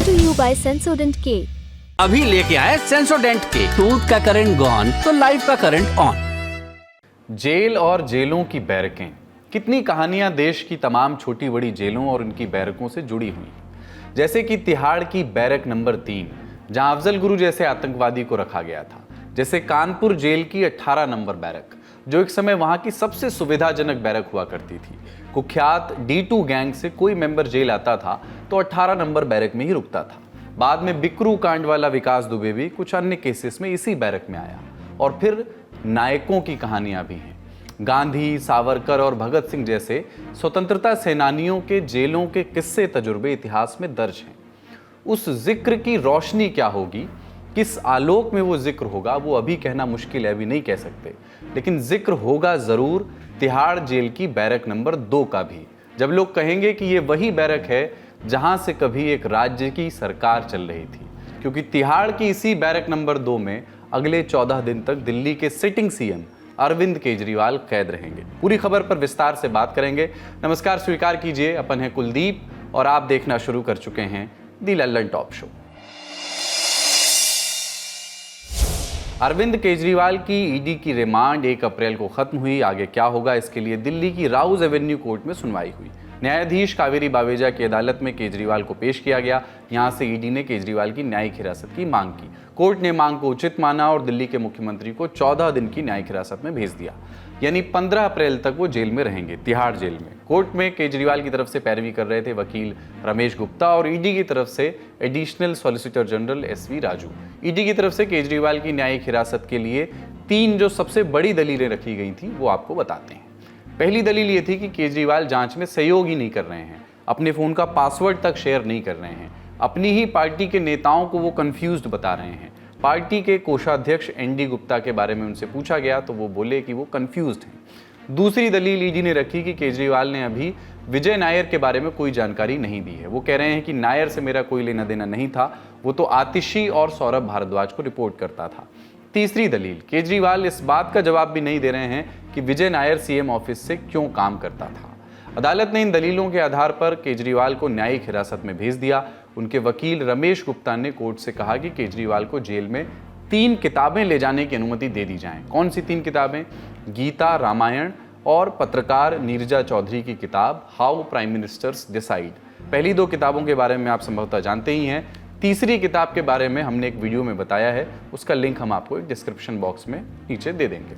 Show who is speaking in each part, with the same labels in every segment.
Speaker 1: to you by Sensodent K।
Speaker 2: अभी लेके आए सेंसोडेंट के। टूथ का करंट गॉन तो लाइफ का करंट ऑन।
Speaker 3: जेल और जेलों की बैरकें, कितनी कहानियां देश की तमाम छोटी बड़ी जेलों और उनकी बैरकों से जुड़ी हुई। जैसे कि तिहाड़ की बैरक नंबर 3, जहां अफजल गुरु जैसे आतंकवादी को रखा गया था। जैसे कानपुर जेल की 18 नंबर बैरक, जो एक समय वहां की सबसे सुविधाजनक बैरक हुआ करती थी। कुख्यात D2 गैंग से कोई मेंबर जेल आता था तो 18 नंबर बैरक में ही रुकता था। बाद में बिकरू कांड वाला विकास दुबे भी कुछ अन्य केसेस में इसी बैरक में आया। और फिर नायकों की कहानियां भी हैं। गांधी, सावरकर और भगत सिंह जैसे स्वतंत्रता सेनानियों के जेलों के किस्से तजुर्बे इतिहास में दर्ज हैं। उस जिक्र की रोशनी क्या होगी, किस आलोक में वो जिक्र होगा, वो अभी कहना मुश्किल है, अभी नहीं कह सकते। लेकिन जिक्र होगा जरूर तिहाड़ जेल की बैरक नंबर 2 का भी, जब लोग कहेंगे कि ये वही बैरक है जहां से कभी एक राज्य की सरकार चल रही थी। क्योंकि तिहाड़ की इसी बैरक नंबर 2 में अगले 14 दिन तक दिल्ली के सिटिंग सीएम अरविंद केजरीवाल कैद रहेंगे। पूरी खबर पर विस्तार से बात करेंगे। नमस्कार, स्वीकार कीजिए, अपन है कुलदीप और आप देखना शुरू कर चुके हैं दी लल्लन टॉप शो। अरविंद केजरीवाल की ईडी की रिमांड 1 अप्रैल को खत्म हुई। आगे क्या होगा, इसके लिए दिल्ली की राउज एवेन्यू कोर्ट में सुनवाई हुई। न्यायाधीश कावेरी बावेजा की अदालत में केजरीवाल को पेश किया गया। यहां से ईडी ने केजरीवाल की न्यायिक हिरासत की मांग की। कोर्ट ने मांग को उचित माना और दिल्ली के मुख्यमंत्री को 14 दिन की न्यायिक हिरासत में भेज दिया। यानी 15 अप्रैल तक वो जेल में रहेंगे, तिहाड़ जेल में। कोर्ट में केजरीवाल की तरफ से पैरवी कर रहे थे वकील रमेश गुप्ता और ईडी की तरफ से additional solicitor general SV Raju. ED की तरफ से केजरीवाल की न्यायिक हिरासत के लिए 3 जो सबसे बड़ी दलीलें रखी गई थी वो आपको बताते हैं। पहली दलील ये थी कि केजरीवाल जांच में सहयोग ही नहीं कर रहे हैं, अपने फ़ोन का पासवर्ड तक शेयर नहीं कर रहे हैं, अपनी ही पार्टी के नेताओं को वो कंफ्यूज्ड बता रहे हैं। पार्टी के कोषाध्यक्ष ND गुप्ता के बारे में उनसे पूछा गया तो वो बोले कि वो कंफ्यूज्ड हैं। दूसरी दलील ईडी ने रखी कि केजरीवाल ने अभी विजय नायर के बारे में कोई जानकारी नहीं दी है। वो कह रहे हैं कि नायर से मेरा कोई लेना देना नहीं था, वो तो आतिशी और सौरभ भारद्वाज को रिपोर्ट करता था। तीसरी दलील, केजरीवाल इस बात का जवाब भी नहीं दे रहे हैं कि विजय नायर CM ऑफिस से क्यों काम करता था। अदालत ने इन दलीलों के आधार पर केजरीवाल को न्यायिक हिरासत में भेज दिया। उनके वकील रमेश गुप्ता ने कोर्ट से कहा कि केजरीवाल को जेल में 3 किताबें ले जाने की अनुमति दे दी जाए। कौन सी 3 किताबें? गीता, रामायण और पत्रकार नीरजा चौधरी की किताब हाउ प्राइम मिनिस्टर्स डिसाइड। पहली 2 किताबों के बारे में आप संभवतः जानते ही हैं। तीसरी किताब के बारे में हमने एक वीडियो में बताया है, उसका लिंक हम आपको एक डिस्क्रिप्शन बॉक्स में नीचे दे देंगे।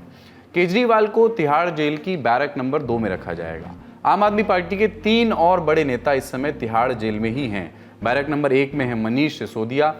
Speaker 3: केजरीवाल को तिहाड़ जेल की बैरक नंबर 2 में रखा जाएगा। आम आदमी पार्टी के 3 और बड़े नेता इस समय तिहाड़ जेल में ही हैं। बैरक नंबर 1 में है मनीष सिसोदिया,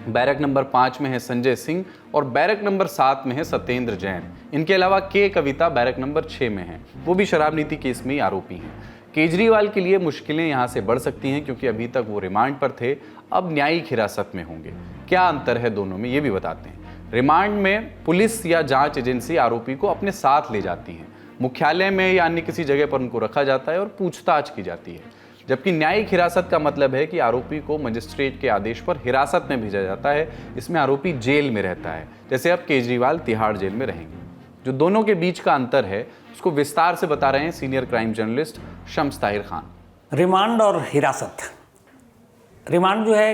Speaker 3: बैरक नंबर 5 में है संजय सिंह और बैरक नंबर 7 में है सत्येंद्र जैन। इनके अलावा के कविता बैरक नंबर 6 में है, वो भी शराब नीति केस में ही आरोपी हैं। केजरीवाल के लिए मुश्किलें यहाँ से बढ़ सकती हैं क्योंकि अभी तक वो रिमांड पर थे, अब न्यायिक हिरासत में होंगे। क्या अंतर है दोनों में, ये भी बताते हैं। रिमांड में पुलिस या जांच एजेंसी आरोपी को अपने साथ ले जाती है, मुख्यालय में या अन्य किसी जगह पर उनको रखा जाता है और पूछताछ की जाती है। जबकि न्यायिक हिरासत का मतलब है कि आरोपी को मजिस्ट्रेट के आदेश पर हिरासत में भेजा जाता है। इसमें आरोपी जेल में रहता है, जैसे अब केजरीवाल तिहाड़ जेल में रहेंगे। जो दोनों के बीच का अंतर है उसको विस्तार से बता रहे हैं senior crime journalist Shams Tahir Khan.
Speaker 4: Remand और हिरासत। रिमांड जो है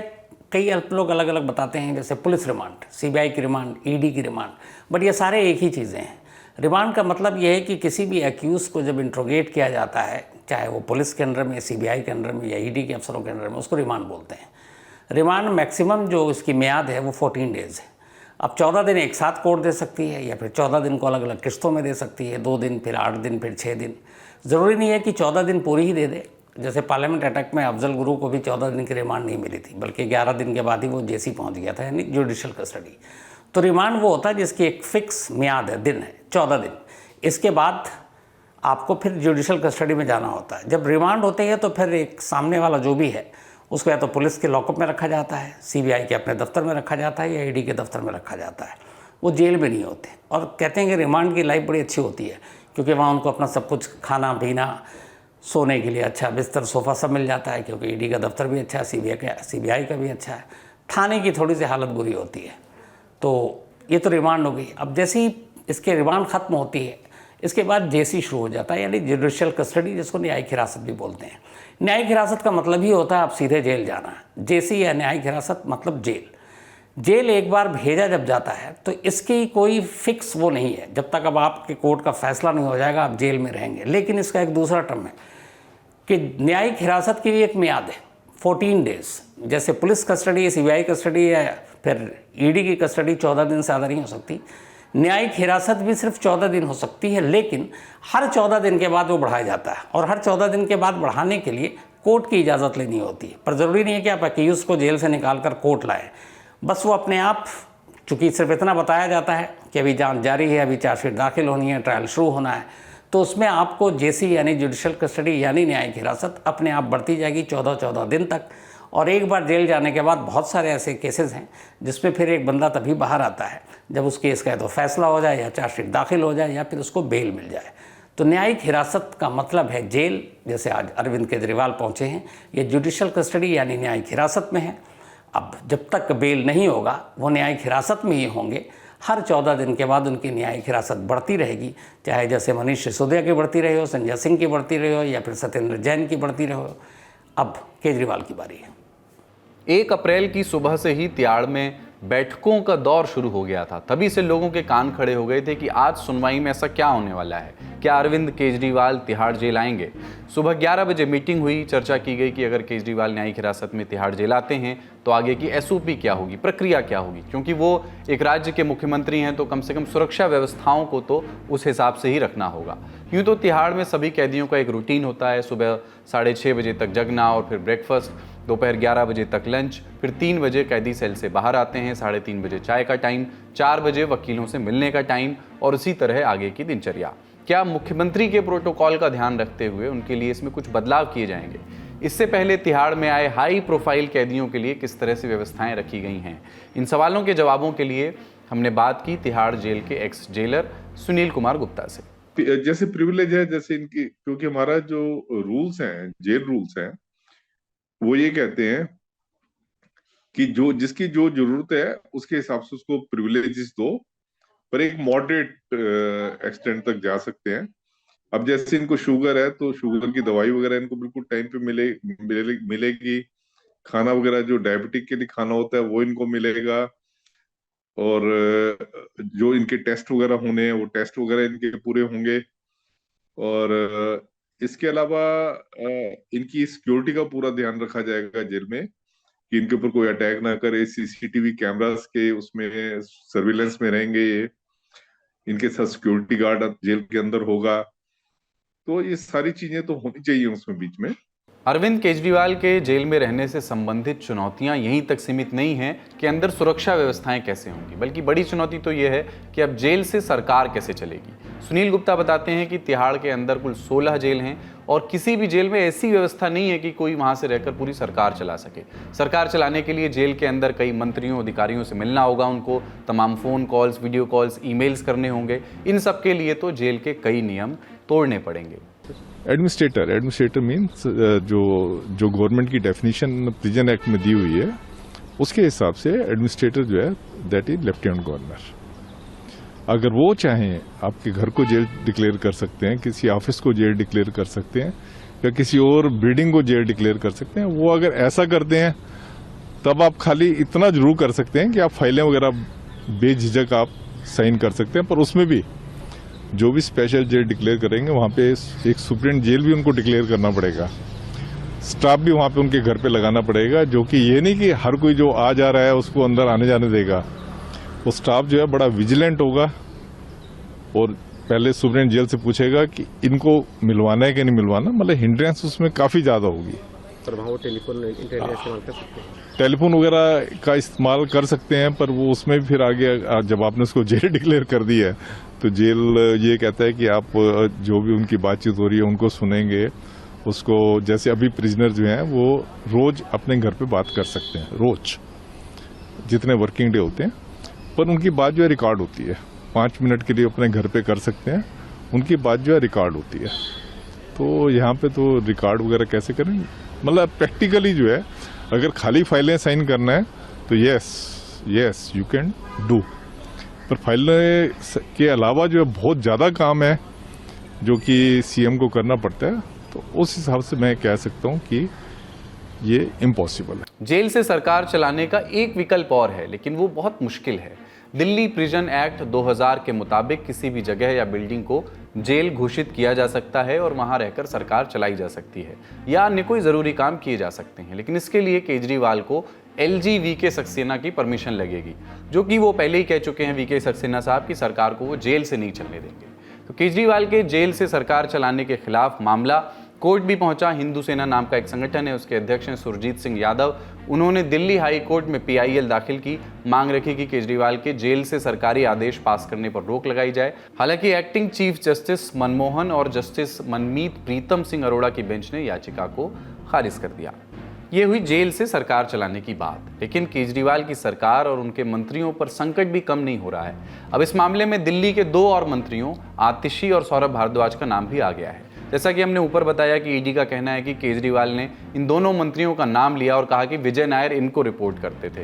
Speaker 4: कई लोग अलग अलग बताते हैं, जैसे पुलिस रिमांड, CBI की रिमांड, ED की रिमांड, बट ये सारे एक ही चीज़ें हैं। रिमांड का मतलब ये है कि किसी भी एक्यूज़ को जब इंट्रोगेट किया जाता है, चाहे वो पुलिस के अंडर में, CBI के अंडर में या ED के अफसरों के अंडर में, उसको रिमांड बोलते हैं। रिमांड मैक्सिमम जो इसकी मियाद है वो 14 डेज़ है। अब 14 दिन एक साथ कोर्ट दे सकती है या फिर 14 दिन को अलग अलग किस्तों में दे सकती है, 2 दिन, फिर 8 दिन, फिर 6 दिन। ज़रूरी नहीं है कि 14 दिन पूरी ही दे दे। जैसे पार्लियामेंट अटैक में अफजल गुरु को भी 14 दिन की रिमांड नहीं मिली थी, बल्कि 11 दिन के बाद ही वो जेसी पहुंच गया था, यानी जुडिशल कस्टडी। तो रिमांड वो होता है जिसकी एक फिक्स मियाद है, दिन है, 14 दिन। इसके बाद आपको फिर जुडिशल कस्टडी में जाना होता है। जब रिमांड होती है तो फिर एक सामने वाला जो भी है उसको या तो पुलिस के लॉकअप में रखा जाता है, CBI के अपने दफ्तर में रखा जाता है या ED के दफ्तर में रखा जाता है। वो जेल में नहीं होते। और कहते हैं कि रिमांड की लाइफ बड़ी अच्छी होती है क्योंकि वहाँ उनको अपना सब कुछ खाना पीना, सोने के लिए अच्छा बिस्तर, सोफ़ा सब मिल जाता है, क्योंकि ED का दफ्तर भी अच्छा है, CBI का भी अच्छा है। थाने की थोड़ी सी हालत बुरी होती है। तो ये तो रिमांड हो गई। अब जैसे ही इसके रिमांड ख़त्म होती है इसके बाद जेसी शुरू हो जाता है, यानी जुडिशियल कस्टडी, जिसको न्यायिक हिरासत भी बोलते हैं। न्यायिक हिरासत का मतलब ही होता है आप सीधे जेल जाना। जेसी या न्यायिक हिरासत मतलब जेल। जेल एक बार भेजा जब जाता है तो इसकी कोई फिक्स वो नहीं है, जब तक अब आपके कोर्ट का फैसला नहीं हो जाएगा आप जेल में रहेंगे। लेकिन इसका एक दूसरा टर्म है कि न्यायिक हिरासत की भी एक मियाद है 14 डेज। जैसे पुलिस कस्टडी, सीबीआई कस्टडी या फिर ईडी की कस्टडी 14 दिन से ज़्यादा नहीं हो सकती, न्यायिक हिरासत भी सिर्फ 14 दिन हो सकती है। लेकिन हर 14 दिन के बाद वो बढ़ाया जाता है, और हर 14 दिन के बाद बढ़ाने के लिए कोर्ट की इजाज़त लेनी होती है। पर ज़रूरी नहीं है कि आप अक्यूज़ को जेल से निकाल कर कोर्ट लाएँ, बस वो अपने आप, चूँकि सिर्फ इतना बताया जाता है कि अभी जांच जारी है, अभी चार्जशीट दाखिल होनी है, ट्रायल शुरू होना है, तो उसमें आपको जेसी यानी जुडिशियल कस्टडी यानी न्यायिक हिरासत अपने आप बढ़ती जाएगी 14 दिन तक। और एक बार जेल जाने के बाद बहुत सारे ऐसे केसेस हैं जिसमें फिर एक बंदा तभी बाहर आता है जब उस केस का तो फैसला हो जाए या चार्जशीट दाखिल हो जाए या फिर उसको बेल मिल जाए। तो न्यायिक हिरासत का मतलब है जेल। जैसे आज अरविंद केजरीवाल पहुँचे हैं, ये जुडिशियल कस्टडी यानी न्यायिक हिरासत में है। अब जब तक बेल नहीं होगा वो न्यायिक हिरासत में ही होंगे। हर 14 दिन के बाद उनकी न्यायिक हिरासत बढ़ती रहेगी, चाहे जैसे मनीष सिसोदिया की बढ़ती रही हो, संजय सिंह की बढ़ती रही हो या फिर सत्येंद्र जैन की बढ़ती रही हो। अब केजरीवाल की बारी है।
Speaker 3: 1 अप्रैल की सुबह से ही तिहाड़ में बैठकों का दौर शुरू हो गया था। तभी से लोगों के कान खड़े हो गए थे कि आज सुनवाई में ऐसा क्या होने वाला है। क्या अरविंद केजरीवाल तिहाड़ जेल आएंगे? सुबह 11 बजे मीटिंग हुई, चर्चा की गई कि अगर केजरीवाल न्यायिक हिरासत में तिहाड़ जेल आते हैं तो आगे की एसओपी क्या होगी, प्रक्रिया क्या होगी। क्योंकि वो एक राज्य के मुख्यमंत्री हैं तो कम से कम सुरक्षा व्यवस्थाओं को तो उस हिसाब से ही रखना होगा। यूँ तो तिहाड़ में सभी कैदियों का एक रूटीन होता है, सुबह 6:30 बजे तक जगना और फिर ब्रेकफास्ट, दोपहर 11 बजे तक लंच, फिर 3 बजे कैदी सेल से बाहर आते हैं, 3:30 बजे चाय का टाइम, 4 बजे वकीलों से मिलने का टाइम और इसी तरह आगे की दिनचर्या। क्या मुख्यमंत्री के प्रोटोकॉल का ध्यान रखते हुए उनके लिए इसमें कुछ बदलाव किए जाएंगे? इससे पहले तिहाड़ में आए हाई प्रोफाइल कैदियों के लिए किस तरह से व्यवस्थाएं रखी गई हैं? इन सवालों के जवाबों के लिए हमने बात की तिहाड़ जेल के एक्स जेलर सुनील कुमार गुप्ता से।
Speaker 1: जैसे प्रिविलेज है, जैसे इनकी, क्योंकि हमारा जो रूल्स हैं, जेल रूल्स हैं, वो ये कहते हैं कि जो जिसकी जो जरूरत है उसके हिसाब से उसको प्रिविलेजेस दो, पर एक मॉडरेट एक्सटेंट तक जा सकते हैं। अब जैसे इनको शुगर है तो शुगर की दवाई वगैरह इनको बिल्कुल टाइम पे मिलेगी। खाना वगैरह जो डायबिटिक के लिए खाना होता है वो इनको मिलेगा, और जो इनके टेस्ट वगैरह होने हैं वो टेस्ट वगैरह इनके पूरे होंगे। और इसके अलावा इनकी सिक्योरिटी का पूरा ध्यान रखा जाएगा जेल में कि इनके ऊपर कोई अटैक ना करे। सीसीटीवी कैमरास के उसमें सर्विलेंस में रहेंगे ये। इनके साथ सिक्योरिटी गार्ड जेल के अंदर होगा। तो ये सारी चीजें तो होनी चाहिए उसमें बीच में।
Speaker 3: अरविंद केजरीवाल के जेल में रहने से संबंधित चुनौतियां यहीं तक सीमित नहीं हैं कि अंदर सुरक्षा व्यवस्थाएं कैसे होंगी, बल्कि बड़ी चुनौती तो यह है कि अब जेल से सरकार कैसे चलेगी। सुनील गुप्ता बताते हैं कि तिहाड़ के अंदर कुल 16 जेल हैं और किसी भी जेल में ऐसी व्यवस्था नहीं है कि कोई वहां से रहकर पूरी सरकार चला सके। सरकार चलाने के लिए जेल के अंदर कई मंत्रियों, अधिकारियों से मिलना होगा उनको, तमाम phone calls, video calls, emails करने होंगे। इन सब के लिए तो जेल के कई नियम तोड़ने पड़ेंगे।
Speaker 5: एडमिनिस्ट्रेटर मीन्स जो गवर्नमेंट की डेफिनेशन प्रिजन एक्ट में दी हुई है उसके हिसाब से एडमिनिस्ट्रेटर जो है दैट इज लेफ्टिनेंट गवर्नर। अगर वो चाहें आपके घर को जेल डिक्लेयर कर सकते हैं, किसी ऑफिस को जेल डिक्लेयर कर सकते हैं या किसी और बिल्डिंग को जेल डिक्लेयर कर सकते हैं। वो अगर ऐसा करते हैं तब आप खाली इतना जरूर कर सकते हैं कि आप फाइलें वगैरह बेझिझक आप साइन कर सकते हैं, पर उसमें भी जो भी स्पेशल जेल डिक्लेयर करेंगे वहाँ पे एक सुप्रीम जेल भी उनको डिक्लेयर करना पड़ेगा। स्टाफ भी वहाँ पे उनके घर पे लगाना पड़ेगा, जो कि ये नहीं कि हर कोई जो आ जा रहा है उसको अंदर आने जाने देगा। वो स्टाफ जो है बड़ा विजिलेंट होगा और पहले सुप्रीम जेल से पूछेगा कि इनको मिलवाना है कि नहीं मिलवाना। मतलब हिंड्रेंस उसमें काफी ज्यादा होगी। टेलीफोन वगैरह का इस्तेमाल कर सकते हैं, पर वो उसमें भी फिर आगे जब आपने उसको जेल डिक्लेयर कर दी है तो जेल ये कहता है कि आप जो भी उनकी बातचीत हो रही है उनको सुनेंगे। उसको जैसे अभी प्रिजनर जो हैं वो रोज अपने घर पे बात कर सकते हैं, रोज जितने वर्किंग डे होते हैं, पर उनकी बात जो है रिकॉर्ड होती है। 5 मिनट के लिए अपने घर पे कर सकते हैं, उनकी बात जो है रिकॉर्ड होती है। तो यहाँ पे तो रिकॉर्ड वगैरह कैसे करें, मतलब प्रैक्टिकली जो है अगर खाली फाइलें साइन करना है तो यस यू कैन डू, पर फाइलें के अलावा जो है बहुत ज़्यादा काम है जो कि सीएम को करना पड़ता है, तो उस हिसाब से मैं कह सकता हूं कि ये इम्पॉसिबल है।
Speaker 3: जेल से सरकार चलाने का एक विकल्प और है, लेकिन वो बहुत मुश्किल है। दिल्ली प्रिजन एक्ट 2000 के मुताबिक किसी भी जगह या बिल्डिंग को जेल घोषित किया जा सकता है और वहां रहकर सरकार चलाई जा सकती है या अन्य कोई ज़रूरी काम किए जा सकते हैं, लेकिन इसके लिए केजरीवाल को LG वीके सक्सेना की परमिशन लगेगी, जो कि वो पहले ही कह चुके हैं वीके सक्सेना साहब की सरकार को वो जेल से नहीं चलने देंगे। तो केजरीवाल के जेल से सरकार चलाने के खिलाफ मामला कोर्ट भी पहुंचा। हिंदू सेना नाम का एक संगठन है, उसके अध्यक्ष हैं सुरजीत सिंह यादव। उन्होंने दिल्ली हाई कोर्ट में PIL दाखिल की, मांग रखी कि केजरीवाल के जेल से सरकारी आदेश पास करने पर रोक लगाई जाए। हालांकि एक्टिंग चीफ जस्टिस मनमोहन और जस्टिस मनमीत प्रीतम सिंह अरोड़ा की बेंच ने याचिका को खारिज कर दिया। ये हुई जेल से सरकार चलाने की बात, लेकिन केजरीवाल की सरकार और उनके मंत्रियों पर संकट भी कम नहीं हो रहा है। अब इस मामले में दिल्ली के 2 और मंत्रियों आतिशी और सौरभ भारद्वाज का नाम भी आ गया है। जैसा कि हमने ऊपर बताया कि ईडी का कहना है कि केजरीवाल ने इन दोनों मंत्रियों का नाम लिया और कहा कि विजय नायर इनको रिपोर्ट करते थे।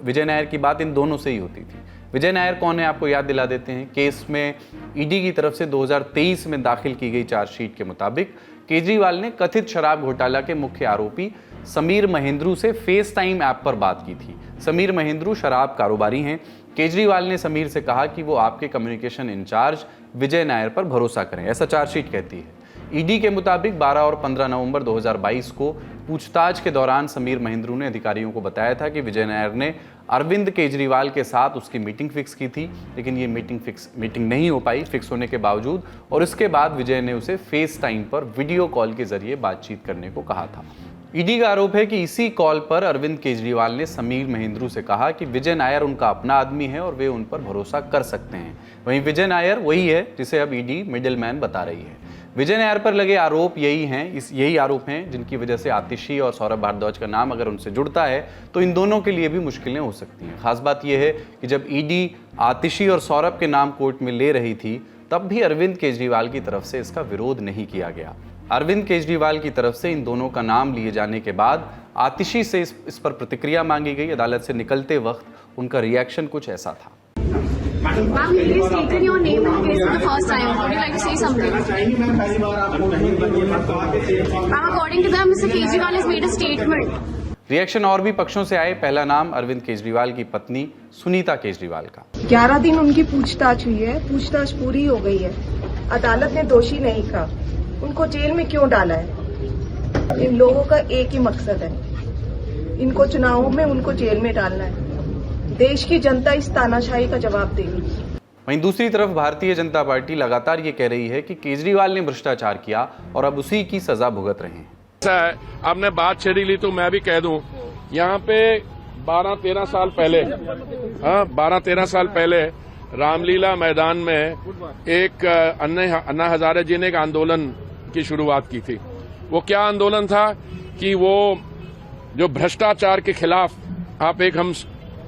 Speaker 3: विजय नायर की बात इन दोनों से ही होती थी। विजय नायर कौन है, आपको याद दिला देते हैं। केस में ईडी की तरफ से 2023 में दाखिल की गई चार्जशीट के मुताबिक केजरीवाल ने कथित शराब घोटाला के मुख्य आरोपी समीर महेंद्रू से फेस टाइम ऐप पर बात की थी। समीर महेंद्रू शराब कारोबारी हैं। केजरीवाल ने समीर से कहा कि वो आपके कम्युनिकेशन इंचार्ज विजय नायर पर भरोसा करें, ऐसा चार्जशीट कहती है। ईडी के मुताबिक 12 और 15 नवंबर 2022 को पूछताछ के दौरान समीर महेंद्रू ने अधिकारियों को बताया था कि विजय नायर ने अरविंद केजरीवाल के साथ उसकी मीटिंग फिक्स की थी, लेकिन ये मीटिंग नहीं हो पाई फिक्स होने के बावजूद, और इसके बाद विजय ने उसे फेस टाइम पर वीडियो कॉल के जरिए बातचीत करने को कहा था। ईडी का आरोप है कि इसी कॉल पर अरविंद केजरीवाल ने समीर महेंद्रू से कहा कि विजय नायर उनका अपना आदमी है और वे उन पर भरोसा कर सकते हैं। वहीं विजय नायर वही है जिसे अब ईडी मिडिलमैन बता रही है। विजय नायर पर लगे आरोप यही आरोप हैं जिनकी वजह से आतिशी और सौरभ भारद्वाज का नाम अगर उनसे जुड़ता है तो इन दोनों के लिए भी मुश्किलें हो सकती हैं। खास बात यह है कि जब ईडी आतिशी और सौरभ के नाम कोर्ट में ले रही थी तब भी अरविंद केजरीवाल की तरफ से इसका विरोध नहीं किया गया। अरविंद केजरीवाल की तरफ से इन दोनों का नाम लिए जाने के बाद आतिशी से इस पर प्रतिक्रिया मांगी गई। अदालत से निकलते वक्त उनका रिएक्शन कुछ ऐसा था।
Speaker 6: Ma'am, you stated your name in case for the first time. Would you like to say something? Ma'am, according to them, Mr. Kejriwal has made a statement.
Speaker 3: Reaction और भी पक्षों से आए। पहला नाम अरविंद केजरीवाल की पत्नी सुनीता केजरीवाल का।
Speaker 7: 11 दिन उनकी पूछताछ हुई है, पूछताछ पूरी हो गई है। अदालत ने दोषी नहीं कहा, उनको जेल में क्यों डाला है? इन लोगों का एक ही मकसद है, इनको चुनावों में उनको जेल में डालना है। देश की जनता इस तानाशाही का जवाब देगी।
Speaker 3: वहीं दूसरी तरफ भारतीय जनता पार्टी लगातार ये कह रही है कि केजरीवाल ने भ्रष्टाचार किया और अब उसी की सजा भुगत रहे हैं।
Speaker 8: आपने बात छेड़ी ली तो मैं भी कह दूं, यहाँ पे 12-13 साल पहले 12-13 साल पहले रामलीला मैदान में एक अन्ना हजारे जी ने एक आंदोलन की शुरुआत की थी। वो क्या आंदोलन था कि वो जो भ्रष्टाचार के खिलाफ आप एक हम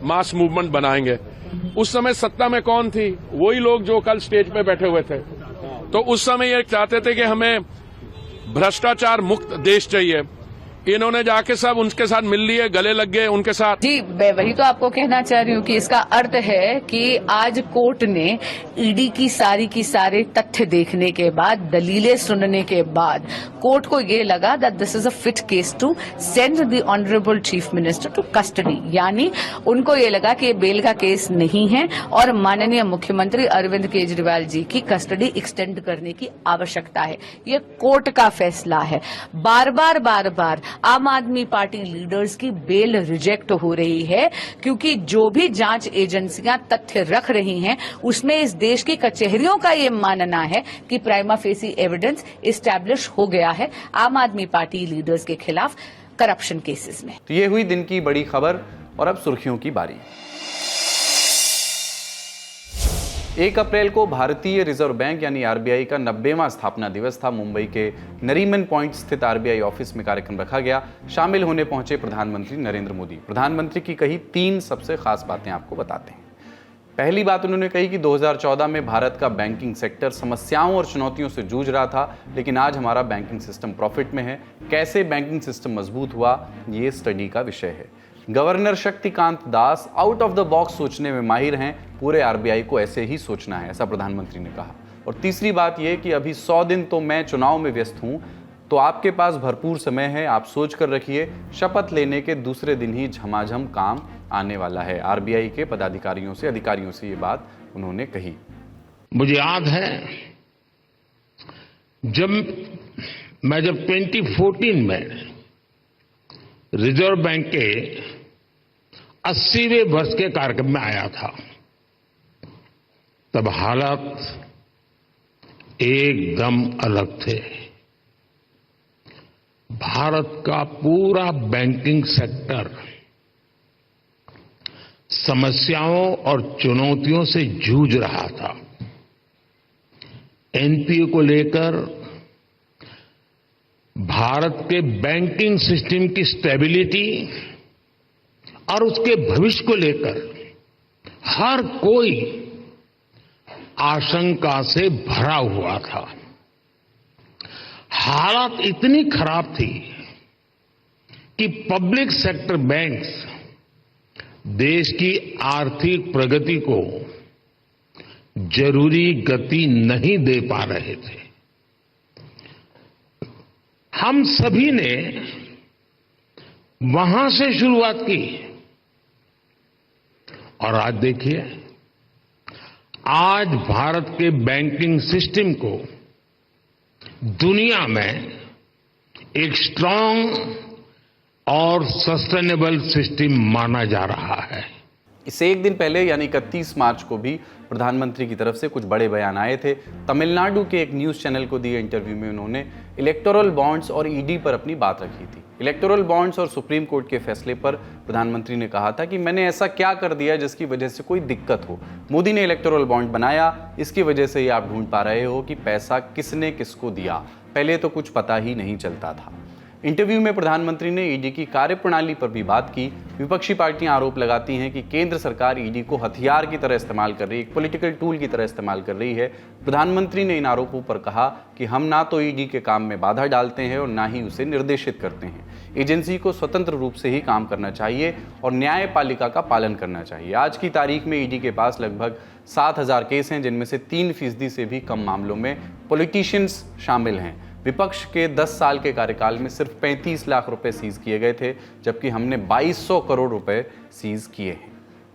Speaker 8: मास मूवमेंट बनाएंगे। उस समय सत्ता में कौन थी? वही लोग जो कल स्टेज पे बैठे हुए थे। तो उस समय ये चाहते थे कि हमें भ्रष्टाचार मुक्त देश चाहिए। इन्होंने जाके सब उनके साथ मिल लिए, गले लग गए उनके साथ।
Speaker 9: जी, मैं वही तो आपको कहना चाह रही हूँ कि इसका अर्थ है कि आज कोर्ट ने ईडी की सारे तथ्य देखने के बाद, दलीलें सुनने के बाद कोर्ट को ये लगा that this is a fit case to send the honourable chief minister to custody. यानी उनको ये लगा कि ये बेल का केस नहीं है और माननीय मुख्यमंत्री अरविंद केजरीवाल जी की कस्टडी एक्सटेंड करने की आवश्यकता है। ये कोर्ट का फैसला है। बार बार आम आदमी पार्टी लीडर्स की बेल रिजेक्ट हो रही है क्योंकि जो भी जांच एजेंसियां तथ्य रख रही हैं उसमें इस देश की कचहरियों का ये मानना है कि प्राइमा फेसी एविडेंस एस्टैब्लिश हो गया है आम आदमी पार्टी लीडर्स के खिलाफ करप्शन केसेस में।
Speaker 3: तो ये हुई दिन की बड़ी खबर और अब सुर्खियों की बारी। 1 अप्रैल को भारतीय रिजर्व बैंक यानी आरबीआई का 90वां स्थापना दिवस था। मुंबई के नरीमन पॉइंट स्थित आरबीआई ऑफिस में कार्यक्रम रखा गया। शामिल होने पहुंचे प्रधानमंत्री नरेंद्र मोदी। प्रधानमंत्री की कही 3 सबसे खास बातें आपको बताते हैं। पहली बात उन्होंने कही कि 2014 में भारत का बैंकिंग सेक्टर समस्याओं और चुनौतियों से जूझ रहा था, लेकिन आज हमारा बैंकिंग सिस्टम प्रॉफिट में है। कैसे बैंकिंग सिस्टम मजबूत हुआ, ये स्टडी का विषय है। Governor Shaktikanta Das out of the box सोचने में माहिर हैं। पूरे आरबीआई को ऐसे ही सोचना है, ऐसा प्रधानमंत्री ने कहा। और तीसरी बात यह कि अभी 100 दिन तो मैं चुनाव में व्यस्त हूं, तो आपके पास भरपूर समय है, आप सोच कर रखिए, शपथ लेने के दूसरे दिन ही झमाझम काम आने वाला है। आरबीआई के पदाधिकारियों से, अधिकारियों से ये बात उन्होंने कही।
Speaker 8: मुझे याद है जब 2014 में रिजर्व बैंक के 80वें वर्ष के कार्यक्रम में आया था, तब हालात एकदम अलग थे। भारत का पूरा बैंकिंग सेक्टर समस्याओं और चुनौतियों से जूझ रहा था। एनपीए को लेकर, भारत के बैंकिंग सिस्टम की स्टेबिलिटी और उसके भविष्य को लेकर हर कोई आशंका से भरा हुआ था। हालात इतनी खराब थी कि पब्लिक सेक्टर बैंक्स देश की आर्थिक प्रगति को जरूरी गति नहीं दे पा रहे थे। हम सभी ने वहां से शुरुआत की और आज देखिए, आज भारत के बैंकिंग सिस्टम को दुनिया में एक स्ट्रांग और सस्टेनेबल सिस्टम माना जा रहा है।
Speaker 3: इससे एक दिन पहले यानी 31 मार्च को भी प्रधानमंत्री की तरफ से कुछ बड़े बयान आए थे। तमिलनाडु के एक न्यूज़ चैनल को दिए इंटरव्यू में उन्होंने इलेक्टोरल बॉन्ड्स और ईडी पर अपनी बात रखी थी। इलेक्टोरल बॉन्ड्स और सुप्रीम कोर्ट के फैसले पर प्रधानमंत्री ने कहा था कि मैंने ऐसा क्या कर दिया जिसकी वजह से कोई दिक्कत हो। मोदी ने इलेक्टोरल बॉन्ड बनाया, इसकी वजह से ही आप ढूंढ पा रहे हो कि पैसा किसने किसको दिया, पहले तो कुछ पता ही नहीं चलता था। इंटरव्यू में प्रधानमंत्री ने ईडी की कार्यप्रणाली पर भी बात की। विपक्षी पार्टियां आरोप लगाती हैं कि केंद्र सरकार ईडी को हथियार की तरह इस्तेमाल कर रही है, एक पॉलिटिकल टूल की तरह इस्तेमाल कर रही है। प्रधानमंत्री ने इन आरोपों पर कहा कि हम ना तो ईडी के काम में बाधा डालते हैं और ना ही उसे निर्देशित करते हैं। एजेंसी को स्वतंत्र रूप से ही काम करना चाहिए और न्यायपालिका का पालन करना चाहिए। आज की तारीख में ईडी के पास लगभग 7000 केस हैं, जिनमें से 3% से भी कम मामलों में पॉलिटिशियंस शामिल हैं। विपक्ष के 10 साल के कार्यकाल में सिर्फ 35 लाख रुपए सीज किए गए थे, जबकि हमने 2200 करोड़ रुपए सीज किए हैं।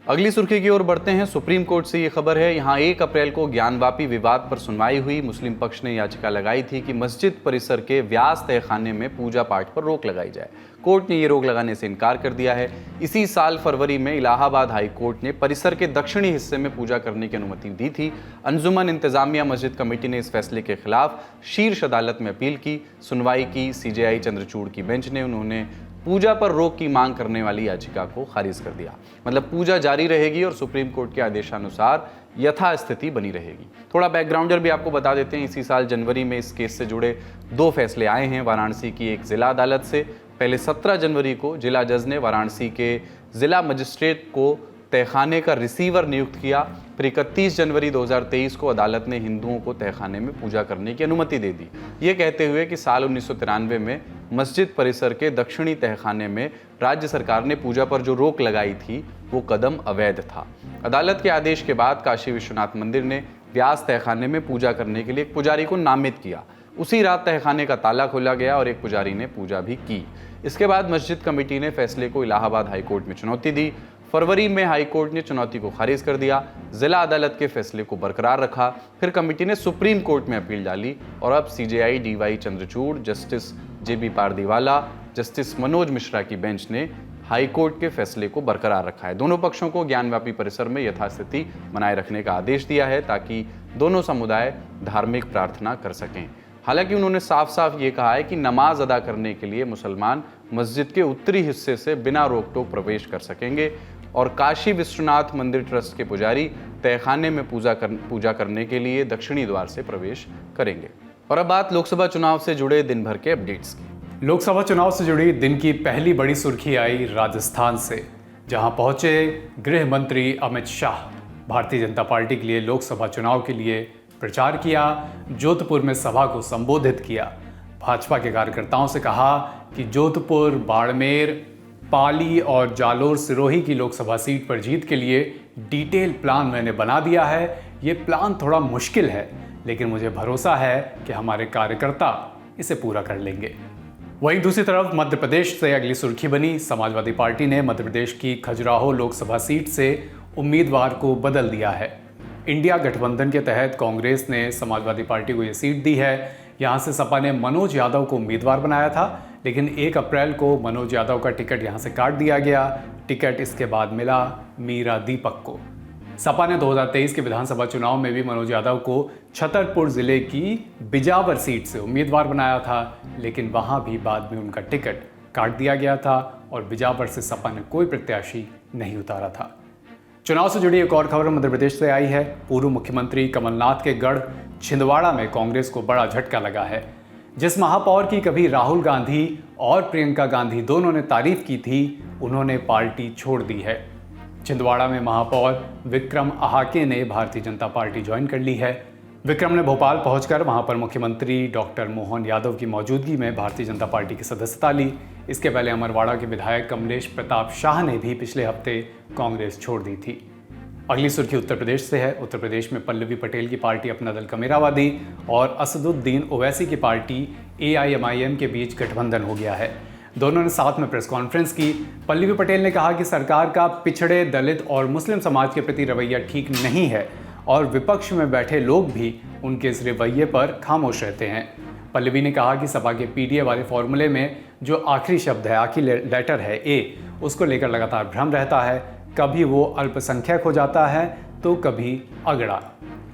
Speaker 3: अगली सुर्खी की ओर बढ़ते हैं। सुप्रीम कोर्ट से ये खबर है, यहाँ 1 अप्रैल को ज्ञानवापी विवाद पर सुनवाई हुई। मुस्लिम पक्ष ने याचिका लगाई थी कि मस्जिद परिसर के व्यास तहखाने में पूजा पाठ पर रोक लगाई जाए। कोर्ट ने ये रोक लगाने से इनकार कर दिया है। इसी साल फरवरी में इलाहाबाद हाई कोर्ट ने परिसर के दक्षिणी हिस्से में पूजा करने की अनुमति दी थी। अंजुमन इंतजामिया मस्जिद कमेटी ने इस फैसले के खिलाफ शीर्ष अदालत में अपील की। सुनवाई की सीजेआई चंद्रचूड़ की बेंच ने उन्होंने पूजा पर रोक की मांग करने वाली याचिका को खारिज कर दिया। मतलब पूजा जारी रहेगी और सुप्रीम कोर्ट के आदेशानुसार यथास्थिति बनी रहेगी। थोड़ा बैकग्राउंडर भी आपको बता देते हैं। इसी साल जनवरी में इस केस से जुड़े 2 फैसले आए हैं वाराणसी की एक जिला अदालत से। पहले 17 जनवरी को जिला जज ने वाराणसी के जिला मजिस्ट्रेट को तहखाने का रिसीवर नियुक्त किया। फिर 31 जनवरी 2023 को अदालत ने हिंदुओं को तहखाने में पूजा करने की अनुमति दे दी, ये कहते हुए कि साल 1993 में मस्जिद परिसर के दक्षिणी तहखाने में राज्य सरकार ने पूजा पर जो रोक लगाई थी वो कदम अवैध था। अदालत के आदेश के बाद काशी विश्वनाथ मंदिर ने व्यास तहखाने में पूजा करने के लिए एक पुजारी को नामित किया। उसी रात तहखाने का ताला खोला गया और एक पुजारी ने पूजा भी की। इसके बाद मस्जिद कमेटी ने फैसले को इलाहाबाद हाईकोर्ट में चुनौती दी। फरवरी में हाईकोर्ट ने चुनौती को खारिज कर दिया। जिला अदालत के फैसले को बरकरार रखा। फिर कमेटी ने सुप्रीम कोर्ट में अपील डाली और अब सीजेआई डीवाई चंद्रचूड़, जस्टिस जेबी पारदीवाला, जस्टिस मनोज मिश्रा की बेंच ने हाईकोर्ट के फैसले को बरकरार रखा है। दोनों पक्षों को ज्ञानव्यापी परिसर में यथास्थिति बनाए रखने का आदेश दिया है ताकि दोनों समुदाय धार्मिक प्रार्थना कर सकें। हालांकि उन्होंने साफ साफ ये कहा है कि नमाज अदा करने के लिए मुसलमान मस्जिद के उत्तरी हिस्से से बिना रोक टोक प्रवेश कर सकेंगे और काशी विश्वनाथ मंदिर ट्रस्ट के पुजारी तहखाने में पूजा करने के लिए दक्षिणी द्वार से प्रवेश करेंगे। और अब बात लोकसभा चुनाव से जुड़े दिन भर के अपडेट्स की।
Speaker 10: लोकसभा चुनाव से जुड़ी दिन की पहली बड़ी सुर्खी आई राजस्थान से, जहां पहुंचे गृह मंत्री अमित शाह। भारतीय जनता पार्टी के लिए लोकसभा चुनाव के लिए प्रचार किया, जोधपुर में सभा को संबोधित किया। भाजपा के कार्यकर्ताओं से कहा कि जोधपुर, बाड़मेर, पाली और जालोर सिरोही की लोकसभा सीट पर जीत के लिए डिटेल प्लान मैंने बना दिया है। ये प्लान थोड़ा मुश्किल है, लेकिन मुझे भरोसा है कि हमारे कार्यकर्ता इसे पूरा कर लेंगे। वहीं दूसरी तरफ मध्य प्रदेश से अगली सुर्खी बनी। समाजवादी पार्टी ने मध्य प्रदेश की खजुराहो लोकसभा सीट से उम्मीदवार को बदल दिया है। इंडिया गठबंधन के तहत कांग्रेस ने समाजवादी पार्टी को ये सीट दी है। यहाँ से सपा ने मनोज यादव को उम्मीदवार बनाया था, लेकिन 1 अप्रैल को मनोज यादव का टिकट यहाँ से काट दिया गया। टिकट इसके बाद मिला मीरा दीपक को। सपा ने 2023 के विधानसभा चुनाव में भी मनोज यादव को छतरपुर जिले की बिजावर सीट से उम्मीदवार बनाया था, लेकिन वहां भी बाद में उनका टिकट काट दिया गया था और बिजावर से सपा ने कोई प्रत्याशी नहीं उतारा था। चुनाव से जुड़ी एक और खबर मध्य प्रदेश से आई है। पूर्व मुख्यमंत्री कमलनाथ के गढ़ छिंदवाड़ा में कांग्रेस को बड़ा झटका लगा है। जिस महापौर की कभी राहुल गांधी और प्रियंका गांधी दोनों ने तारीफ की थी, उन्होंने पार्टी छोड़ दी है। छिंदवाड़ा में महापौर विक्रम आहाके ने भारतीय जनता पार्टी ज्वाइन कर ली है। विक्रम ने भोपाल पहुंचकर वहां पर मुख्यमंत्री डॉक्टर मोहन यादव की मौजूदगी में भारतीय जनता पार्टी की सदस्यता ली। इसके पहले अमरवाड़ा के विधायक कमलेश प्रताप शाह ने भी पिछले हफ्ते कांग्रेस छोड़ दी थी। अगली सुर्खी उत्तर प्रदेश से है। उत्तर प्रदेश में पल्लवी पटेल की पार्टी अपना दल कमेरावादी और असदुद्दीन ओवैसी की पार्टी AIMIM के बीच गठबंधन हो गया है। दोनों ने साथ में प्रेस कॉन्फ्रेंस की। पल्लवी पटेल ने कहा कि सरकार का पिछड़े, दलित और मुस्लिम समाज के प्रति रवैया ठीक नहीं है और विपक्ष में बैठे लोग भी उनके इस रवैये पर खामोश रहते हैं। पल्लवी ने कहा कि सपा के PDA वाले फॉर्मूले में जो आखिरी शब्द है, आखिरी लेटर है A, उसको लेकर लगातार भ्रम रहता है। कभी वो अल्पसंख्यक हो जाता है तो कभी अगड़ा।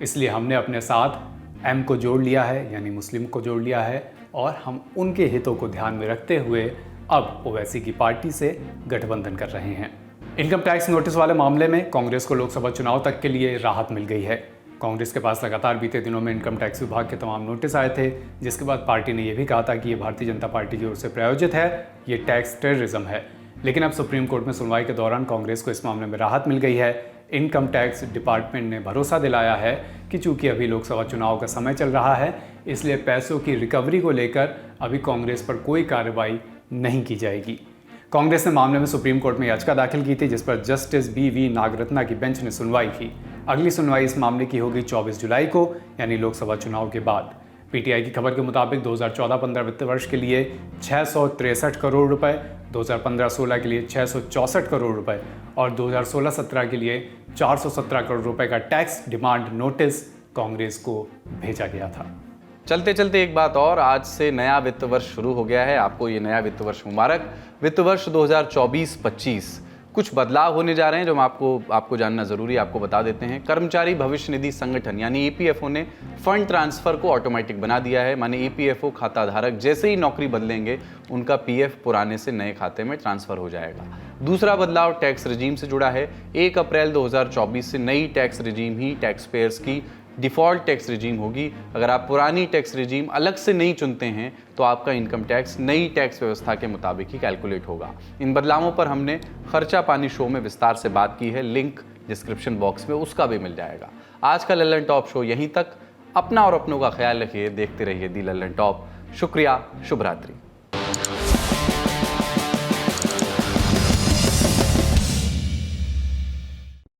Speaker 10: इसलिए हमने अपने साथ M को जोड़ लिया है, यानी मुस्लिम को जोड़ लिया है, और हम उनके हितों को ध्यान में रखते हुए अब ओवैसी की पार्टी से गठबंधन कर रहे हैं। इनकम टैक्स नोटिस वाले मामले में कांग्रेस को लोकसभा चुनाव तक के लिए राहत मिल गई है। कांग्रेस के पास लगातार बीते दिनों में इनकम टैक्स विभाग के तमाम नोटिस आए थे, जिसके बाद पार्टी ने यह भी कहा था कि ये भारतीय जनता पार्टी की ओर से प्रायोजित है, ये टैक्स टेररिज्म है। लेकिन अब सुप्रीम कोर्ट में सुनवाई के दौरान कांग्रेस को इस मामले में राहत मिल गई है। इनकम टैक्स डिपार्टमेंट ने भरोसा दिलाया है कि चूंकि अभी लोकसभा चुनाव का समय चल रहा है, इसलिए पैसों की रिकवरी को लेकर अभी कांग्रेस पर कोई कार्रवाई नहीं की जाएगी। कांग्रेस ने मामले में सुप्रीम कोर्ट में याचिका दाखिल की थी, जिस पर जस्टिस BV नागरत्ना की बेंच ने सुनवाई की। अगली सुनवाई इस मामले की होगी 24 जुलाई को, यानी लोकसभा चुनाव के बाद। PTI की खबर के मुताबिक 2014-15 वित्त वर्ष के लिए 663 करोड़ रुपए, 2015-16 के लिए 664 करोड़ रुपए और 2016-17 के लिए 417 करोड़ रुपए का टैक्स डिमांड नोटिस कांग्रेस को भेजा गया था।
Speaker 3: चलते चलते एक बात और, आज से नया वित्त वर्ष शुरू हो गया है। आपको ये नया वित्त वर्ष मुबारक। वित्त वर्ष 2024-25 कुछ बदलाव होने जा रहे हैं जो हम आपको जानना जरूरी है, आपको बता देते हैं। कर्मचारी भविष्य निधि संगठन यानी EPFO ने फंड ट्रांसफर को ऑटोमेटिक बना दिया है। माने EPFO खाता धारक जैसे ही नौकरी बदलेंगे, उनका PF पुराने से नए खाते में ट्रांसफर हो जाएगा। दूसरा बदलाव टैक्स रिजीम से जुड़ा है। 1 अप्रैल 2024 से नई टैक्स रिजीम ही टैक्स पेयर्स की डिफ़ॉल्ट टैक्स रिजीम होगी। अगर आप पुरानी टैक्स रिजीम अलग से नहीं चुनते हैं तो आपका इनकम टैक्स नई टैक्स व्यवस्था के मुताबिक ही कैलकुलेट होगा। इन बदलावों पर हमने खर्चा पानी शो में विस्तार से बात की है, लिंक डिस्क्रिप्शन बॉक्स में उसका भी मिल जाएगा। आज का लल्लन टॉप शो यहीं तक। अपना और अपनों का ख्याल रखिए, देखते रहिए दी लल्लन टॉप। शुक्रिया, शुभ रात्रि।